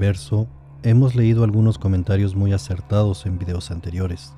Misteriverso, hemos leído algunos comentarios muy acertados en videos anteriores.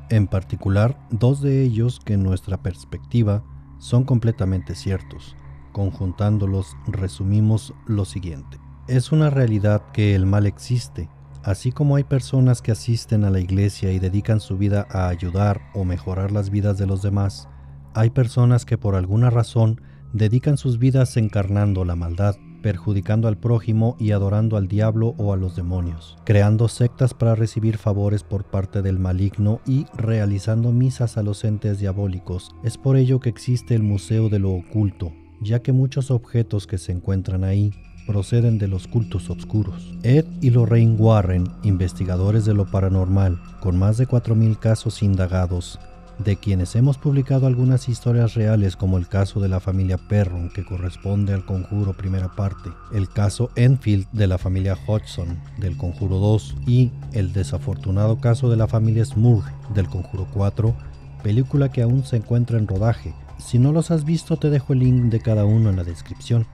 En particular, dos de ellos que en nuestra perspectiva son completamente ciertos. Conjuntándolos, resumimos lo siguiente. Es una realidad que el mal existe, así como hay personas que asisten a la iglesia y dedican su vida a ayudar o mejorar las vidas de los demás. Hay personas que por alguna razón dedican sus vidas encarnando la maldad, perjudicando al prójimo y adorando al diablo o a los demonios, creando sectas para recibir favores por parte del maligno y realizando misas a los entes diabólicos. Es por ello que existe el Museo de lo Oculto, ya que muchos objetos que se encuentran ahí proceden de los cultos oscuros. Ed y Lorraine Warren, investigadores de lo paranormal, con más de 4,000 casos indagados, de quienes hemos publicado algunas historias reales como el caso de la familia Perron, que corresponde al Conjuro primera parte, el caso Enfield de la familia Hodgson del Conjuro 2 y el desafortunado caso de la familia Smurf del Conjuro 4, película que aún se encuentra en rodaje. Si no los has visto, te dejo el link de cada uno en la descripción.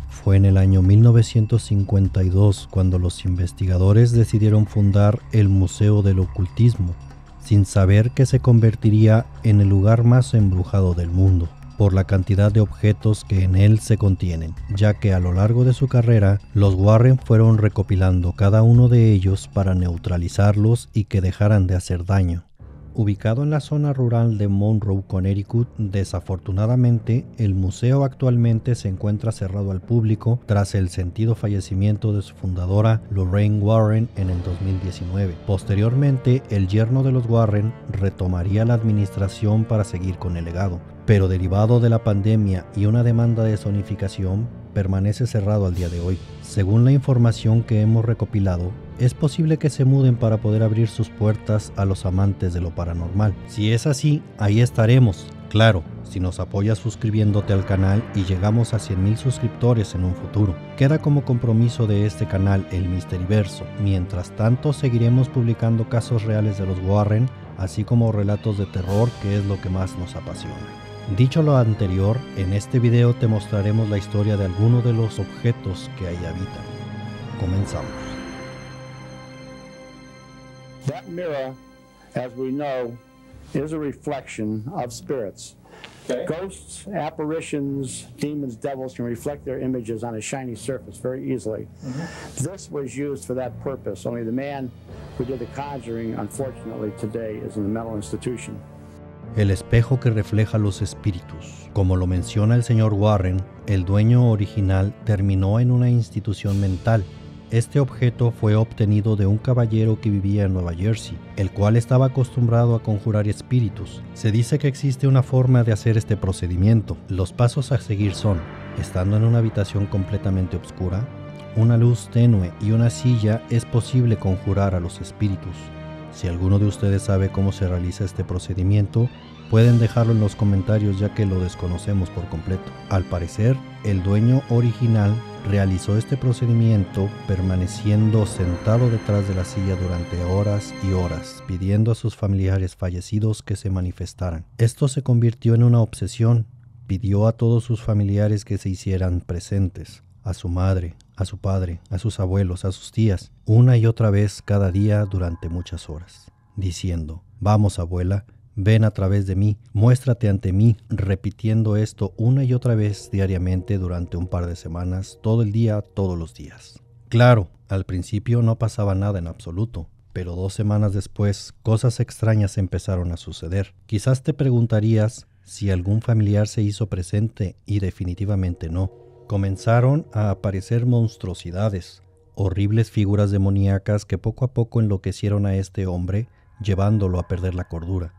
Fue en el año 1952 cuando los investigadores decidieron fundar el Museo del Ocultismo, sin saber que se convertiría en el lugar más embrujado del mundo, por la cantidad de objetos que en él se contienen, ya que a lo largo de su carrera, los Warren fueron recopilando cada uno de ellos para neutralizarlos y que dejaran de hacer daño. Ubicado en la zona rural de Monroe, Connecticut, desafortunadamente, el museo actualmente se encuentra cerrado al público tras el sentido fallecimiento de su fundadora, Lorraine Warren, en el 2019. Posteriormente, el yerno de los Warren retomaría la administración para seguir con el legado, pero derivado de la pandemia y una demanda de zonificación, permanece cerrado al día de hoy. Según la información que hemos recopilado, es posible que se muden para poder abrir sus puertas a los amantes de lo paranormal. Si es así, ahí estaremos. Claro, si nos apoyas suscribiéndote al canal y llegamos a 100,000 suscriptores en un futuro. Queda como compromiso de este canal el Misteriverso. Mientras tanto, seguiremos publicando casos reales de los Warren, así como relatos de terror, que es lo que más nos apasiona. Dicho lo anterior, en este video te mostraremos la historia de algunos de los objetos que ahí habitan. Comenzamos. That mirror, as we know, is a reflection of spirits. Okay. Ghosts, apparitions, demons, devils can reflect their images on a shiny surface very easily. This was used for that purpose, only the man who did the conjuring, unfortunately, today is in a mental institution. El espejo que refleja los espíritus. Como lo menciona el señor Warren, el dueño original terminó en una institución mental. Este objeto fue obtenido de un caballero que vivía en Nueva Jersey, el cual estaba acostumbrado a conjurar espíritus. Se dice que existe una forma de hacer este procedimiento. Los pasos a seguir son, estando en una habitación completamente oscura, una luz tenue y una silla, es posible conjurar a los espíritus. Si alguno de ustedes sabe cómo se realiza este procedimiento, pueden dejarlo en los comentarios, ya que lo desconocemos por completo. Al parecer, el dueño original realizó este procedimiento permaneciendo sentado detrás de la silla durante horas y horas, pidiendo a sus familiares fallecidos que se manifestaran. Esto se convirtió en una obsesión. Pidió a todos sus familiares que se hicieran presentes, a su madre, a su padre, a sus abuelos, a sus tías, una y otra vez cada día durante muchas horas, diciendo: «Vamos, abuela, ven a través de mí, muéstrate ante mí», repitiendo esto una y otra vez diariamente durante un par de semanas, todo el día, todos los días. Claro, al principio no pasaba nada en absoluto, pero 2 semanas después, cosas extrañas empezaron a suceder. Quizás te preguntarías si algún familiar se hizo presente, y definitivamente no. Comenzaron a aparecer monstruosidades, horribles figuras demoníacas que poco a poco enloquecieron a este hombre, llevándolo a perder la cordura,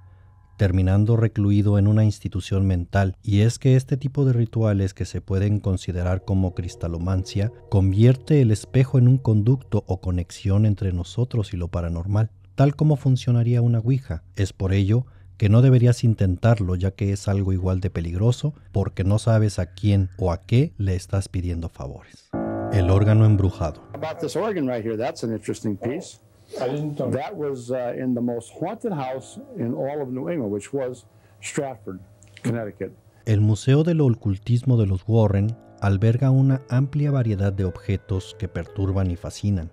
terminando recluido en una institución mental. Y es que este tipo de rituales, que se pueden considerar como cristalomancia, convierte el espejo en un conducto o conexión entre nosotros y lo paranormal, tal como funcionaría una ouija. Es por ello que no deberías intentarlo, ya que es algo igual de peligroso, porque no sabes a quién o a qué le estás pidiendo favores. El órgano embrujado. About this organ right here, that's an interesting piece. I didn't know. That was in the most haunted house in all of New England, which was Stratford, Connecticut. El Museo del Ocultismo de los Warren alberga una amplia variedad de objetos que perturban y fascinan.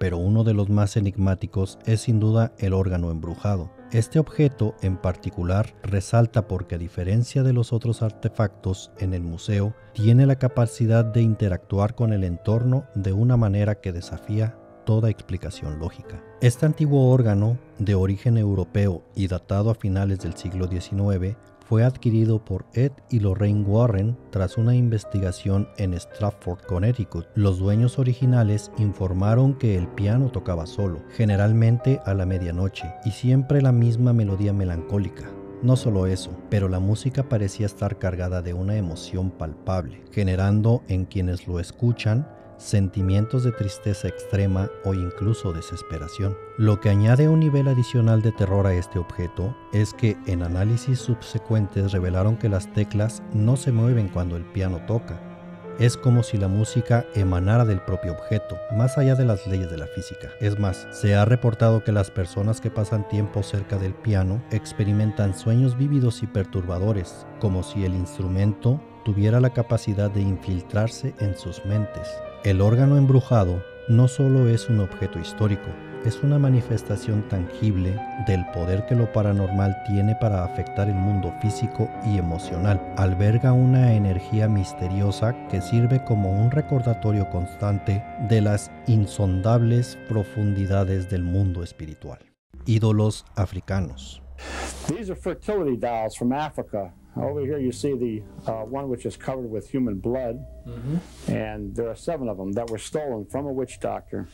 pero uno de los más enigmáticos es sin duda el órgano embrujado. Este objeto en particular resalta porque, a diferencia de los otros artefactos en el museo, tiene la capacidad de interactuar con el entorno de una manera que desafía toda explicación lógica. Este antiguo órgano, de origen europeo y datado a finales del siglo XIX, fue adquirido por Ed y Lorraine Warren tras una investigación en Stratford, Connecticut. Los dueños originales informaron que el piano tocaba solo, generalmente a la medianoche, y siempre la misma melodía melancólica. No solo eso, pero la música parecía estar cargada de una emoción palpable, generando en quienes lo escuchan sentimientos de tristeza extrema o incluso desesperación. Lo que añade un nivel adicional de terror a este objeto es que en análisis subsecuentes revelaron que las teclas no se mueven cuando el piano toca. Es como si la música emanara del propio objeto, más allá de las leyes de la física. Es más, se ha reportado que las personas que pasan tiempo cerca del piano experimentan sueños vívidos y perturbadores, como si el instrumento tuviera la capacidad de infiltrarse en sus mentes. El órgano embrujado no solo es un objeto histórico, es una manifestación tangible del poder que lo paranormal tiene para afectar el mundo físico y emocional. Alberga una energía misteriosa que sirve como un recordatorio constante de las insondables profundidades del mundo espiritual. Ídolos africanos. These are fertility dolls from Africa. Over here you see the one which is covered with human blood, and there are 7 of them that were stolen from a witch doctor.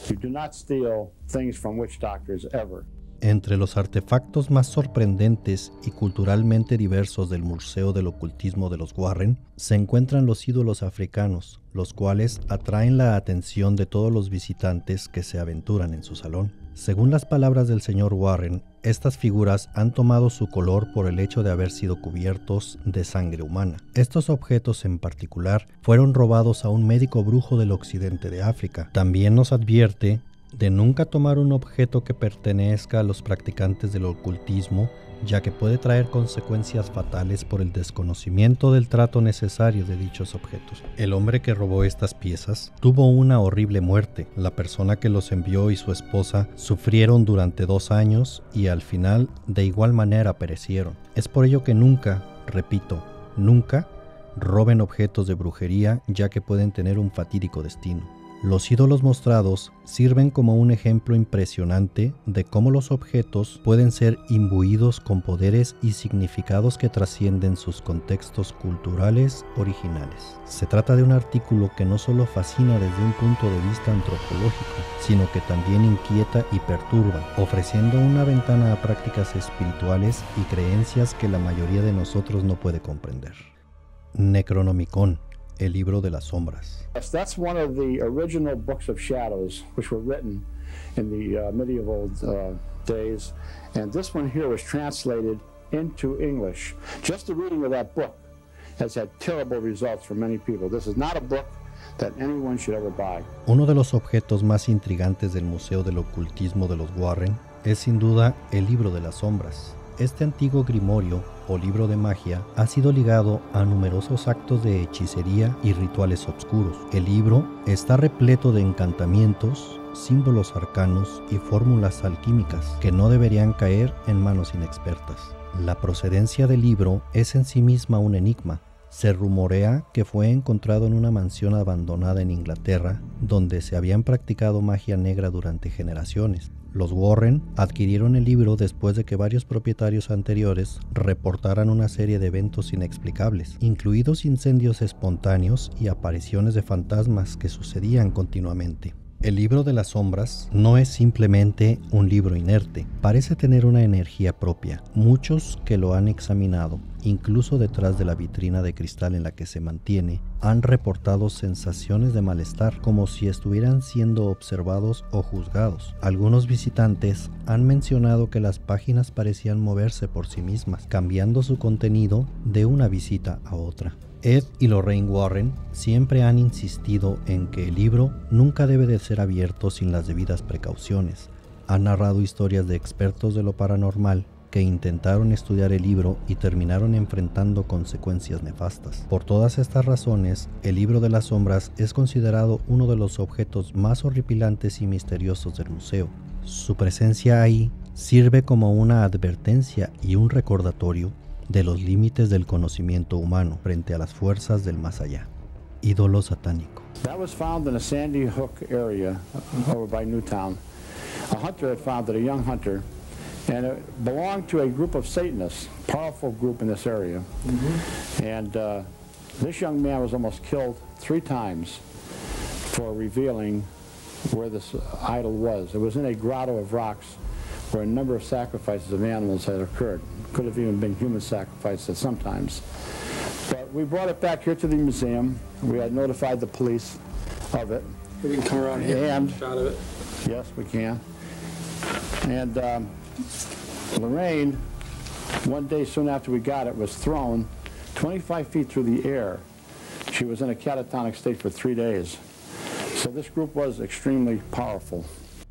You do not steal things from witch doctors ever. Entre los artefactos más sorprendentes y culturalmente diversos del Museo del Ocultismo de los Warren se encuentran los ídolos africanos, los cuales atraen la atención de todos los visitantes que se aventuran en su salón. Según las palabras del señor Warren, estas figuras han tomado su color por el hecho de haber sido cubiertos de sangre humana. Estos objetos en particular fueron robados a un médico brujo del occidente de África. También nos advierte de nunca tomar un objeto que pertenezca a los practicantes del ocultismo, ya que puede traer consecuencias fatales por el desconocimiento del trato necesario de dichos objetos. El hombre que robó estas piezas tuvo una horrible muerte. La persona que los envió y su esposa sufrieron durante 2 años y al final de igual manera perecieron. Es por ello que nunca, repito, nunca roben objetos de brujería, ya que pueden tener un fatídico destino. Los ídolos mostrados sirven como un ejemplo impresionante de cómo los objetos pueden ser imbuidos con poderes y significados que trascienden sus contextos culturales originales. Se trata de un artículo que no solo fascina desde un punto de vista antropológico, sino que también inquieta y perturba, ofreciendo una ventana a prácticas espirituales y creencias que la mayoría de nosotros no puede comprender. Necronomicon, el libro de las sombras. Yes, that's one of the original books of shadows which were written in the medieval days, and this one here was translated into English. Just the reading of that book has had terrible results for many people. This is not a book that anyone should ever buy. Uno de los objetos más intrigantes del Museo del Ocultismo de los Warren es sin duda el libro de las sombras. Este antiguo grimorio o libro de magia ha sido ligado a numerosos actos de hechicería y rituales obscuros. El libro está repleto de encantamientos, símbolos arcanos y fórmulas alquímicas que no deberían caer en manos inexpertas. La procedencia del libro es en sí misma un enigma. Se rumorea que fue encontrado en una mansión abandonada en Inglaterra, donde se habían practicado magia negra durante generaciones. Los Warren adquirieron el libro después de que varios propietarios anteriores reportaran una serie de eventos inexplicables, incluidos incendios espontáneos y apariciones de fantasmas que sucedían continuamente. El libro de las sombras no es simplemente un libro inerte, parece tener una energía propia. Muchos que lo han examinado, incluso detrás de la vitrina de cristal en la que se mantiene, han reportado sensaciones de malestar, como si estuvieran siendo observados o juzgados. Algunos visitantes han mencionado que las páginas parecían moverse por sí mismas, cambiando su contenido de una visita a otra. Ed y Lorraine Warren siempre han insistido en que el libro nunca debe de ser abierto sin las debidas precauciones. Han narrado historias de expertos de lo paranormal que intentaron estudiar el libro y terminaron enfrentando consecuencias nefastas. Por todas estas razones, el libro de las sombras es considerado uno de los objetos más horripilantes y misteriosos del museo. Su presencia ahí sirve como una advertencia y un recordatorio de los límites del conocimiento humano frente a las fuerzas del más allá. Ídolo satánico. That was found in the Sandy Hook area over by Newtown. A hunter had found it, a young hunter, and it belonged to a group of Satanists, powerful group in this area. And this young man was almost killed 3 times for revealing where this idol was. It was in a grotto of rocks where a number of sacrifices of animals had occurred. Could have even been human sacrifices sometimes. But we brought it back here to the museum. We had notified the police of it. We can come around here and shot of it. Yes, we can. And Lorraine, one day soon after we got it, was thrown 25 feet through the air. She was in a catatonic state for 3 days. So this group was extremely powerful.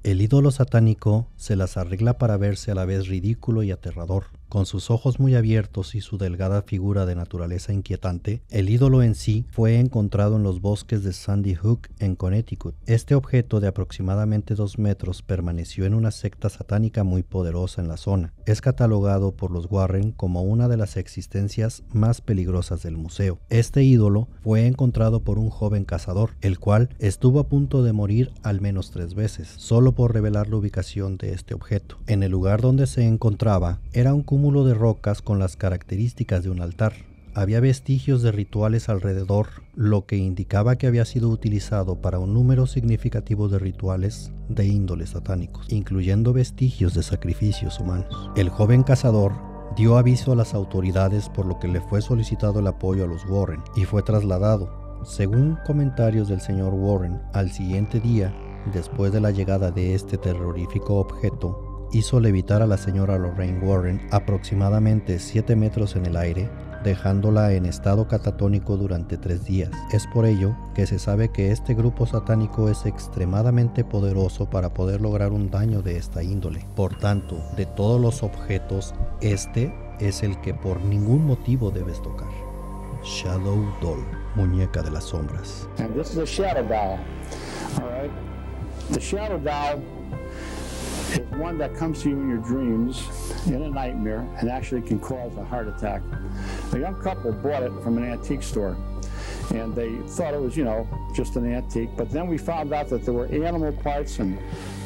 El ídolo satánico se las arregla para verse a la vez ridículo y aterrador. Con sus ojos muy abiertos y su delgada figura de naturaleza inquietante, el ídolo en sí fue encontrado en los bosques de Sandy Hook, en Connecticut. Este objeto de aproximadamente 2 metros permaneció en una secta satánica muy poderosa en la zona. Es catalogado por los Warren como una de las existencias más peligrosas del museo. Este ídolo fue encontrado por un joven cazador, el cual estuvo a punto de morir al menos 3 veces, solo por revelar la ubicación de este objeto. En el lugar donde se encontraba era un cúmulo de rocas con las características de un altar. Había vestigios de rituales alrededor, lo que indicaba que había sido utilizado para un número significativo de rituales de índole satánicos, incluyendo vestigios de sacrificios humanos. El joven cazador dio aviso a las autoridades, por lo que le fue solicitado el apoyo a los Warren y fue trasladado. Según comentarios del señor Warren, al siguiente día, después de la llegada de este terrorífico objeto, hizo levitar a la señora Lorraine Warren aproximadamente 7 metros en el aire, dejándola en estado catatónico durante 3 días. Es por ello que se sabe que este grupo satánico es extremadamente poderoso para poder lograr un daño de esta índole. Por tanto, de todos los objetos, este es el que por ningún motivo debes tocar. Shadow Doll, muñeca de las sombras. And this is a shadow doll. All right. The shadow doll is one that comes to you in your dreams in a nightmare and actually can cause a heart attack. A young couple bought it from an antique store and they thought it was, just an antique, but then we found out that there were animal parts and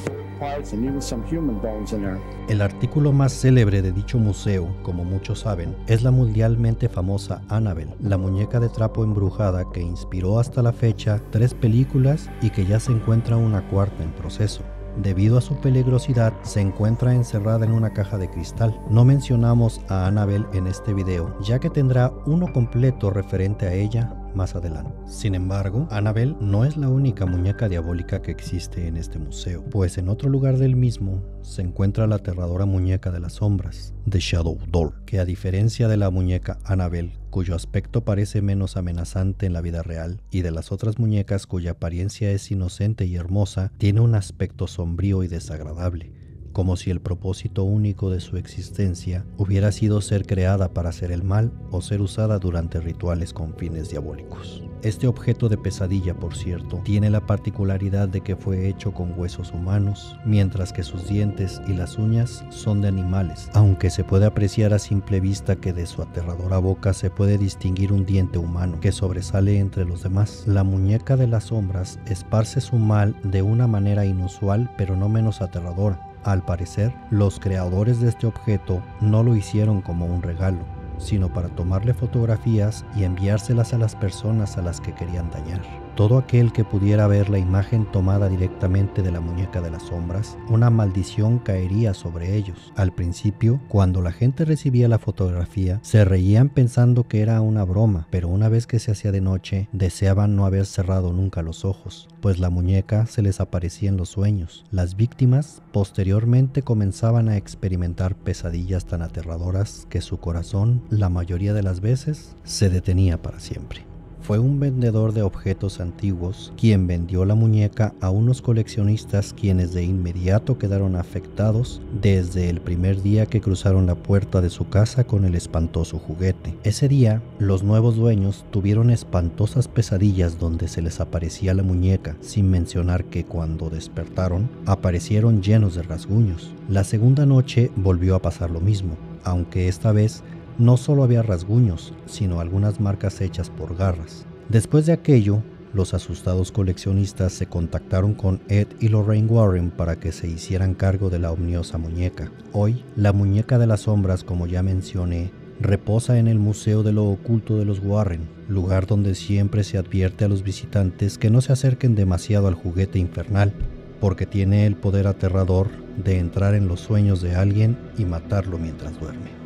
bird parts and even some human bones in there. El artículo más célebre de dicho museo, como muchos saben, es la mundialmente famosa Annabelle, la muñeca de trapo embrujada que inspiró hasta la fecha 3 películas y que ya se encuentra una 4ª en proceso. Debido a su peligrosidad, se encuentra encerrada en una caja de cristal. No mencionamos a Annabelle en este video, ya que tendrá uno completo referente a ella más adelante. Sin embargo, Annabelle no es la única muñeca diabólica que existe en este museo, pues en otro lugar del mismo se encuentra la aterradora muñeca de las sombras, The Shadow Doll, que a diferencia de la muñeca Annabelle, cuyo aspecto parece menos amenazante en la vida real, y de las otras muñecas cuya apariencia es inocente y hermosa, tiene un aspecto sombrío y desagradable, como si el propósito único de su existencia hubiera sido ser creada para hacer el mal o ser usada durante rituales con fines diabólicos. Este objeto de pesadilla, por cierto, tiene la particularidad de que fue hecho con huesos humanos, mientras que sus dientes y las uñas son de animales, aunque se puede apreciar a simple vista que de su aterradora boca se puede distinguir un diente humano que sobresale entre los demás. La muñeca de las sombras esparce su mal de una manera inusual, pero no menos aterradora. Al parecer, los creadores de este objeto no lo hicieron como un regalo, sino para tomarle fotografías y enviárselas a las personas a las que querían dañar. Todo aquel que pudiera ver la imagen tomada directamente de la muñeca de las sombras, una maldición caería sobre ellos. Al principio, cuando la gente recibía la fotografía, se reían pensando que era una broma, pero una vez que se hacía de noche, deseaban no haber cerrado nunca los ojos, pues la muñeca se les aparecía en los sueños. Las víctimas posteriormente comenzaban a experimentar pesadillas tan aterradoras que su corazón, la mayoría de las veces, se detenía para siempre. fue un vendedor de objetos antiguos quien vendió la muñeca a unos coleccionistas quienes de inmediato quedaron afectados desde el primer día que cruzaron la puerta de su casa con el espantoso juguete. Ese día, los nuevos dueños tuvieron espantosas pesadillas donde se les aparecía la muñeca, sin mencionar que cuando despertaron, aparecieron llenos de rasguños. La segunda noche volvió a pasar lo mismo, aunque esta vez no solo había rasguños, sino algunas marcas hechas por garras. Después de aquello, los asustados coleccionistas se contactaron con Ed y Lorraine Warren para que se hicieran cargo de la ominiosa muñeca. Hoy, la muñeca de las sombras, como ya mencioné, reposa en el Museo de lo Oculto de los Warren, lugar donde siempre se advierte a los visitantes que no se acerquen demasiado al juguete infernal, porque tiene el poder aterrador de entrar en los sueños de alguien y matarlo mientras duerme.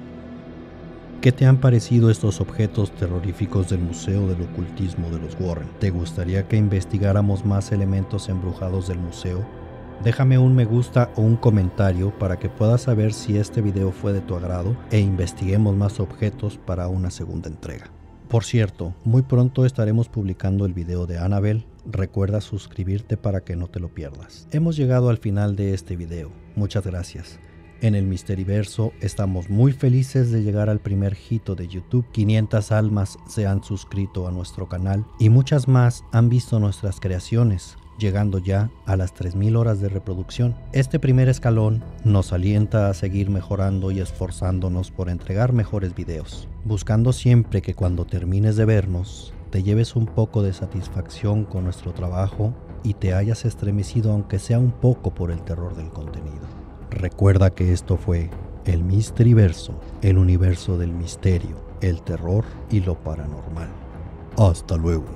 ¿Qué te han parecido estos objetos terroríficos del Museo del Ocultismo de los Warren? ¿Te gustaría que investigáramos más elementos embrujados del museo? Déjame un me gusta o un comentario para que puedas saber si este video fue de tu agrado e investiguemos más objetos para una segunda entrega. Por cierto, muy pronto estaremos publicando el video de Annabelle. Recuerda suscribirte para que no te lo pierdas. Hemos llegado al final de este video. Muchas gracias. En el Misteriverso estamos muy felices de llegar al primer hito de YouTube. 500 almas se han suscrito a nuestro canal y muchas más han visto nuestras creaciones, llegando ya a las 3000 horas de reproducción. Este primer escalón nos alienta a seguir mejorando y esforzándonos por entregar mejores videos, buscando siempre que cuando termines de vernos te lleves un poco de satisfacción con nuestro trabajo y te hayas estremecido aunque sea un poco por el terror del contenido. Recuerda que esto fue el Misteriverso, el universo del misterio, el terror y lo paranormal. Hasta luego.